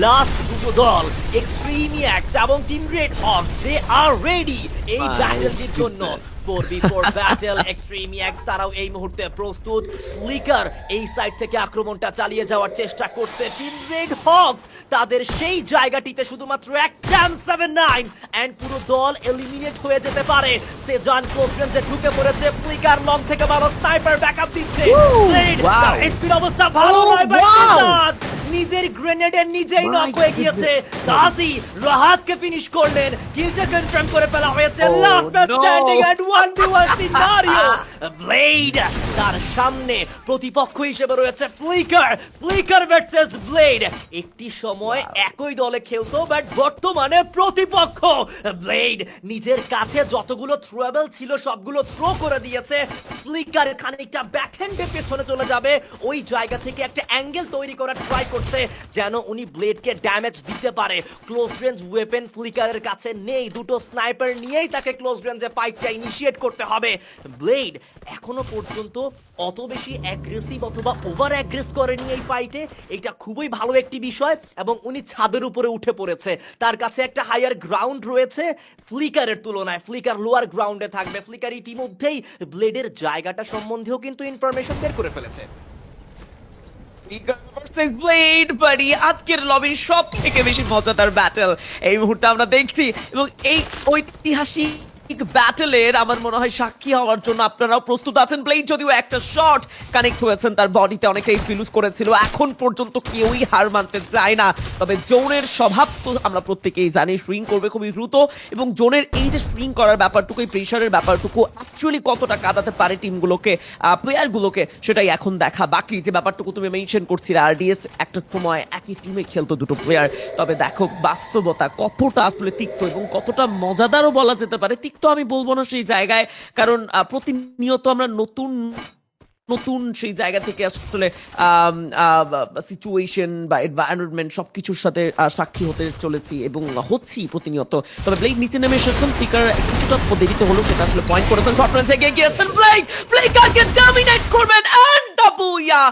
Last দুটো দল এক্সট্রিমিয়াক্স এবং টিম রেড হকস দে আর রেডি এই ব্যাটলটির জন্য। 4v4 ব্যাটল এক্সট্রিমিয়াক্স তারাও এই মুহূর্তে প্রস্তুত। ফ্লিকার এই সাইড থেকে আক্রমণটা চালিয়ে যাওয়ার চেষ্টা করছে। টিম রেড হকস তাদের সেই জায়গাটিতে শুধুমাত্র একটা 79 এন্ড পুরো দল এলিমিনেট হয়ে যেতে পারে। সেজান ক্লোজ রেঞ্জে ঢুকে পড়েছে। ফ্লিকার লং থেকে ভালো স্নাইপার ব্যাকআপ দিচ্ছে। এইচপির অবস্থা ভালো নয় বাট সেজান নিজের গ্রেনেডে নিজেই নক হয়ে গিয়েছে। গাজী রাহাতকে ফিনিশ করলেন। কিলটা কনফার্ম করে ফেলা হয়েছে। Last man standing and 1v1 scenario. Blade তার সামনে প্রতিপক্ষ হিসেবে রয়েছে ফ্লিকার। ফ্লিকার ভার্সেস ব্লেড একটি সময় একই দলে খেলতো বাট বর্তমানে প্রতিপক্ষ। ব্লেড নিজের কাছে যতগুলো থ্রোয়েবল ছিল সবগুলো থ্রো করে দিয়েছে। ফ্লিকার খানিকটা ব্যাকহ্যান্ডে পেছনে চলে যাবে। ওই জায়গা থেকে একটা অ্যাঙ্গেল তৈরি করার ট্রাই করছে যেন উনি ব্লেডকে ড্যামেজ দিতে পারে। ক্লোজ রেঞ্জ ওয়েপেন ফ্লিকারের কাছে নেই। দুটো স্নাইপার নিয়েই তাকে ক্লোজ রেঞ্জে ফাইটটা ইনিশিয়েট করতে হবে। ব্লেড এখনো পর্যন্ত অত বেশি অ্যাগ্রেসিভ অথবা ওভার অ্যাগ্রেস করেনি এই ফাইটে। এটা খুবই ভালো একটি বিষয় এবং উনি ছাদের উপরে উঠে পড়েছে। তার কাছে একটা হায়ার গ্রাউন্ড রয়েছে ফ্লিকারের তুলনায়। ফ্লিকার লোয়ার গ্রাউন্ডে থাকবে। ফ্লিকার ইতিমধ্যেই ব্লেডের জায়গাটা সম্বন্ধেও কিন্তু ইনফরমেশন বের করে ফেলেছে। ব্লেড বাড়ি আজকের লবির সব থেকে বেশি মজাদার ব্যাটল এই মুহূর্তে আমরা দেখছি এবং এই ঐতিহাসিক ব্যাটলের আমার মনে হয় সাক্ষী হওয়ার জন্য আপনারাও প্রস্তুত আছেন। ব্লেড যদিও একটা শট কানেক্ট হয়েছেন তার বডিতে, অনেকটা ফিলুস করেছিল। এখন পর্যন্ত কেউই হার মানতে চায় না। তবে জোনের স্বভাব তো আমরা প্রত্যেকেই জানি, শ্রিং করবে খুবই দ্রুত এবং জোনের এই যে শ্রিং করার ব্যাপারটুকু, এই প্রেশারের ব্যাপারটুকু অ্যাকচুয়ালি কতটা কাটাতে পারে টিমগুলোকে, প্লেয়ারগুলোকে, সেটাই এখন দেখা বাকি। যে ব্যাপারটুকু তুমি মেনশন করছিলে, আরডিএস একটা সময় একই টিমে খেলতো দুটো প্লেয়ার। তবে দেখো বাস্তবতা কতটা আসলে তিক্ত এবং কতটা মজাদারও বলা যেতে পারে। তো আমি বলবো না সেই জায়গায়, কারণ প্রতিনিয়ত আমরা নতুন নতুন সেই জায়গা থেকে আসলে সিচুয়েশন বা এনভায়রনমেন্ট সবকিছুর সাথে সাক্ষী হতে চলেছি এবং হচ্ছি প্রতিনিয়ত। তবে ব্লেড নিচে নেমে এসেছেন। ফ্লিকার কিছুটা দেরিতে হলো সেটা আসলে পয়েন্ট করেছেন। শর্ট রেঞ্জে এগিয়ে গিয়েছেন ব্লেড। ফ্লিকারকে ডমিনেট করবেন এন্ড বুয়া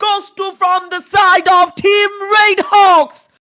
goes to from the side of Team Red Hawks.